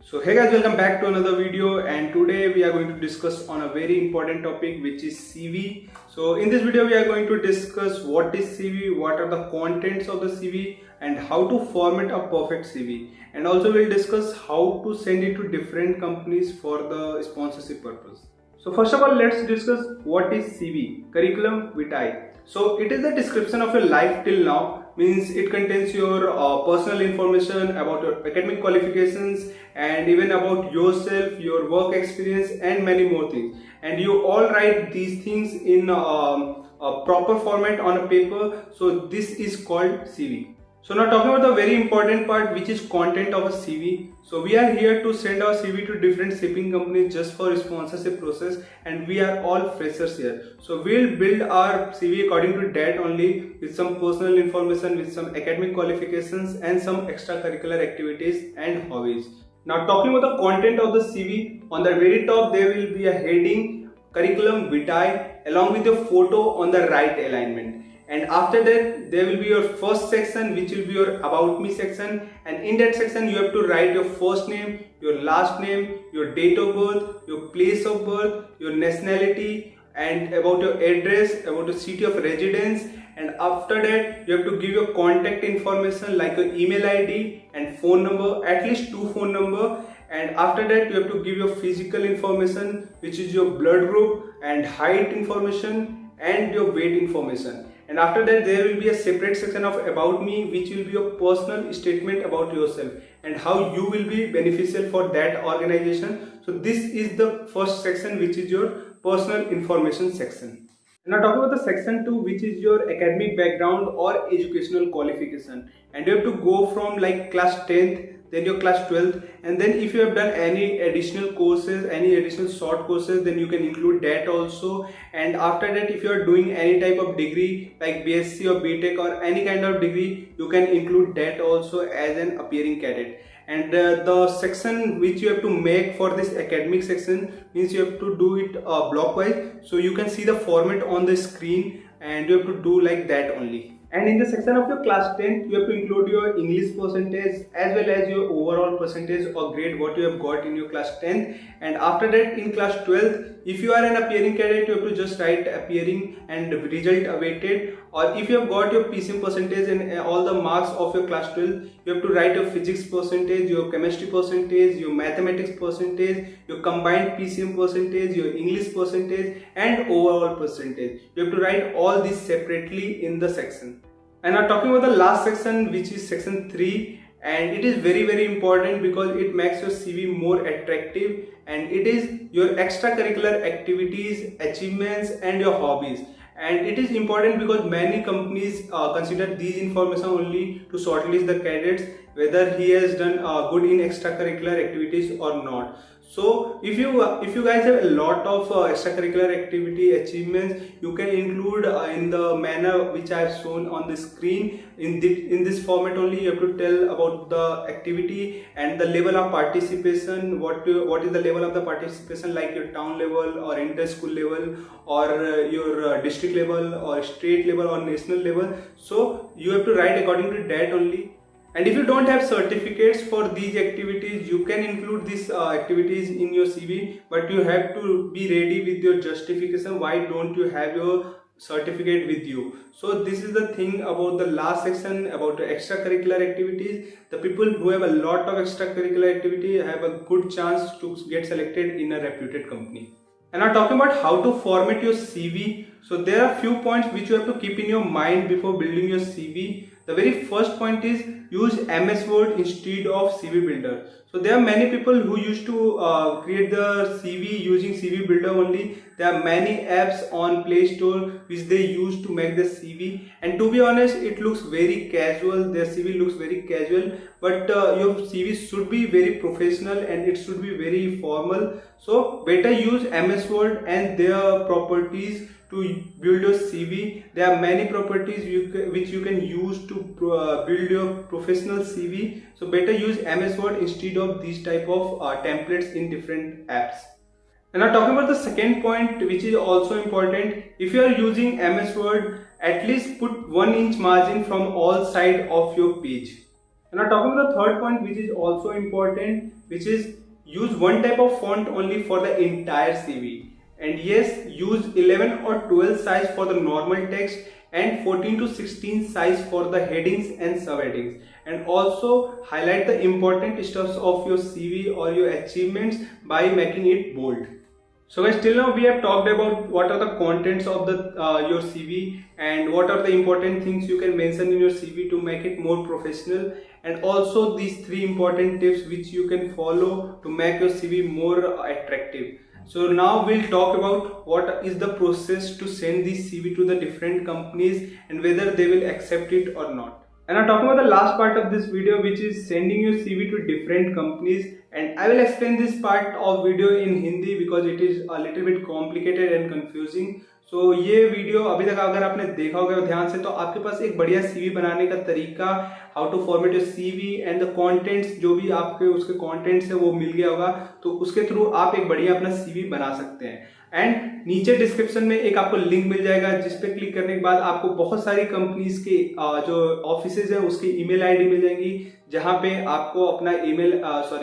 So hey guys, welcome back to another video, and today we are going to discuss on a very important topic, which is CV. So in this video we are going to discuss what is CV, what are the contents of the CV, and how to format a perfect CV, and also we'll discuss how to send it to different companies for the sponsorship purpose. So first of all, let's discuss what is CV, curriculum vitae. So it is the description of your life till now, means it contains your personal information about your academic qualifications and even about yourself, your work experience and many more things. And you all write these things in a proper format on a paper. So this is called CV. So now talking about the very important part, which is content of a CV. So we are here to send our CV to different shipping companies just for sponsorship process, and we are all freshers here. So we'll build our CV according to that only, with some personal information, with some academic qualifications and some extracurricular activities and hobbies. Now talking about the content of the CV, on the very top there will be a heading curriculum vitae along with your photo on the right alignment. And after that there will be your first section, which will be your about me section, and in that section you have to write your first name, your last name, your date of birth, your place of birth, your nationality, and about your address, about your city of residence. And after that you have to give your contact information like your email ID and phone number, at least 2 phone number. And after that you have to give your physical information, which is your blood group and height information and your weight information. And after that there will be a separate section of about me, which will be your personal statement about yourself and how you will be beneficial for that organization. So this is the first section, which is your personal information section. Now talking about the section 2, which is your academic background or educational qualification, and you have to go from like class 10th, then your class 12th, and then if you have done any additional courses, any additional short courses, then you can include that also. And after that, if you are doing any type of degree like BSc or BTech or any kind of degree, you can include that also as an appearing cadet. And the section which you have to make for this academic section means you have to do it blockwise, so you can see the format on the screen, and you have to do like that only. And in the section of your class 10th, you have to include your English percentage as well as your overall percentage or grade what you have got in your class 10th. And after that, in class 12th, if you are an appearing cadet, you have to just write appearing and result awaited. Or if you have got your PCM percentage and all the marks of your class 12, you have to write your physics percentage, your chemistry percentage, your mathematics percentage, your combined PCM percentage, your English percentage and overall percentage. You have to write all these separately in the section. And now talking about the last section, which is section 3, and it is very important because it makes your CV more attractive, and it is your extracurricular activities, achievements and your hobbies. And it is important because many companies consider these information only to shortlist the candidates, whether he has done good in extracurricular activities or not. So if you guys have a lot of extracurricular activity achievements, you can include in the manner which I have shown on the screen. In this format only, you have to tell about the activity and the level of participation. What is the level of the participation, like your town level or inter-school level or your district level or state level or national level. So you have to write according to that only. And if you don't have certificates for these activities, you can include these activities in your CV, but you have to be ready with your justification why don't you have your certificate with you. So this is the thing about the last section about the extracurricular activities. The people who have a lot of extracurricular activity have a good chance to get selected in a reputed company. And now talking about how to format your CV. So there are few points which you have to keep in your mind before building your CV. The very first point is use MS Word instead of CV Builder. So there are many people who used to create the CV using CV Builder only. There are many apps on Play Store which they use to make the CV, and to be honest, it looks very casual. Their CV looks very casual, but your CV should be very professional and it should be very formal. So better use MS Word and their properties to build your CV. There are many properties which you can use to build your professional CV. So better use MS Word instead of these type of templates in different apps. And now talking about the second point, which is also important, if you are using MS Word, at least put 1 inch margin from all sides of your page. And now talking about the third point, which is also important, which is use one type of font only for the entire CV. And yes, use 11 or 12 size for the normal text and 14 to 16 size for the headings and subheadings. And also highlight the important stuffs of your CV or your achievements by making it bold. So guys, till now we have talked about what are the contents of the your CV and what are the important things you can mention in your CV to make it more professional, and also these three important tips which you can follow to make your CV more attractive. So now we'll talk about what is the process to send this CV to the different companies and whether they will accept it or not. And I'm talking about the last part of this video, which is sending your CV to different companies, and I will explain this part of video in Hindi because it is a little bit complicated and confusing. So ये video अभी तक अगर आपने देखा होगा ध्यान से, तो आपके पास एक बढ़िया सीवी बनाने का तरीका, how to format your CV and the contents, जो भी आपके उसके कंटेंट्स है वो मिल गया होगा, तो उसके थ्रू आप एक बढ़िया अपना सीवी बना सकते हैं। एंड नीचे डिस्क्रिप्शन में एक आपको लिंक मिल जाएगा जिस पे क्लिक करने के बाद आपको बहुत सारी कंपनीज के जो ऑफिसेज है उसकी ईमेल आईडी मिल जाएंगी, जहां पे आपको अपना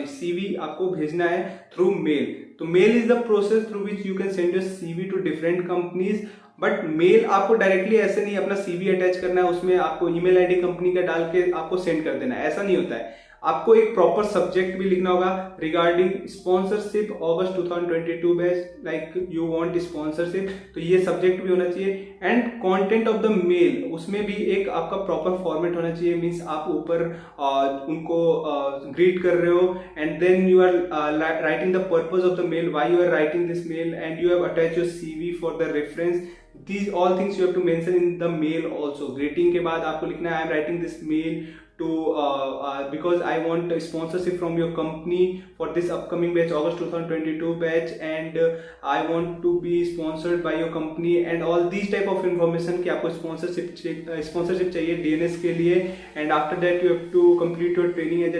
सीवी आपको भेजना है थ्रू मेल। तो mail is the process through which you can send your CV to different companies. But mail आपको डायरेक्टली ऐसे नहीं अपना सीवी अटैच करना है, उसमें आपको ईमेल आईडी कंपनी का डाल के आपको सेंड कर देना है, ऐसा नहीं होता है। आपको एक प्रॉपर सब्जेक्ट भी लिखना होगा regarding sponsorship August 2022 batch, like you want sponsorship, तो ये सब्जेक्ट भी होना चाहिए। And content of the mail, उसमें भी एक आपका प्रॉपर फॉर्मेट होना चाहिए, मींस आप ऊपर उनको ग्रीट कर रहे हो and then you are writing the purpose of the mail, why you are writing this mail, and you have attach your CV for the reference. These all things you have to mention in the mail also. Greeting के बाद आपको लिखना है I am writing this mail to because I want a sponsorship from your company for this upcoming batch, August 2022 batch, and I want to be sponsored by your company, and all these type of information कि आपको sponsorship चाहिए DNS के लिए, and after that you have to complete your training as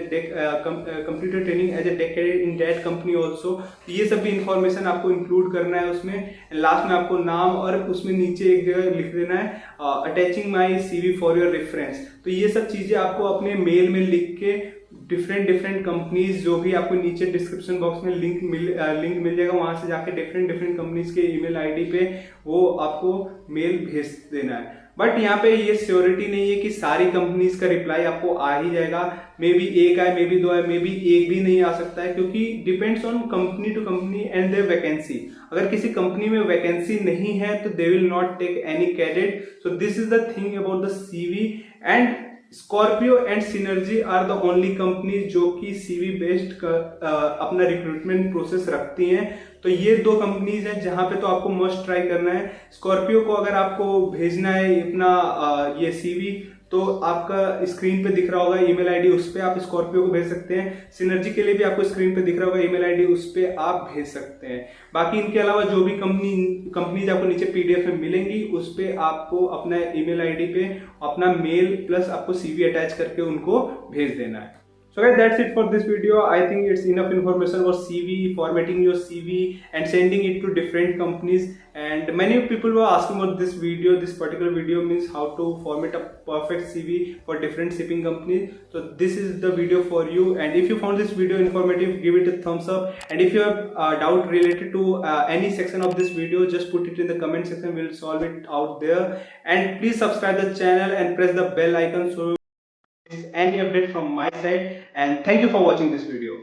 a deck cadet in that company also। तो ये सब भी information आपको include करना है उसमें, लास्ट में आपको नाम और उसमें नीचे एक जगह लिख देना है attaching my CV for your reference. तो ये सब चीजें आपको अपने मेल में लिख के डिफरेंट कंपनीज, जो भी आपको नीचे डिस्क्रिप्शन बॉक्स में लिंक मिल जाएगा, वहां से जाके डिफरेंट कंपनीज के ईमेल आईडी पे वो आपको मेल भेज देना है। बट यहाँ पे ये श्योरिटी नहीं है कि सारी कंपनीज का रिप्लाई आपको आ ही जाएगा, मे बी एक आए, मे बी दो आए, मे बी एक भी नहीं आ सकता है, क्योंकि depends on company to company and their vacancy. अगर किसी कंपनी में वैकेंसी नहीं है तो they will not take any cadet. So this is the thing about the CV. And Scorpio and Synergy are the only company जो कि CV based अपना रिक्रूटमेंट प्रोसेस रखती हैं। तो ये दो कंपनीज हैं जहां पे तो आपको मस्ट ट्राई करना है। स्कॉर्पियो को अगर आपको भेजना है अपना ये सीवी, तो आपका स्क्रीन पे दिख रहा होगा ईमेल आईडी, उस पे आप स्कॉर्पियो को भेज सकते हैं। सिनर्जी के लिए भी आपको स्क्रीन पे दिख रहा होगा ईमेल आईडी, उस पे आप भेज सकते हैं। बाकी इनके अलावा जो भी कंपनीज आपको नीचे पीडीएफ में मिलेंगी, उस पे आपको अपना ईमेल आईडी पे अपना मेल प्लस आपको सीवी अटैच करके उनको भेज देना है। So guys, that's it for this video. I think it's enough information about CV, formatting your CV and sending it to different companies. And many people were asking about this video. This particular video means how to format a perfect CV for different shipping companies. So this is the video for you. And if you found this video informative, give it a thumbs up. And if you have doubt related to any section of this video, just put it in the comment section. We'll solve it out there. And please subscribe the channel and press the bell icon so any update from my side. And thank you for watching this video.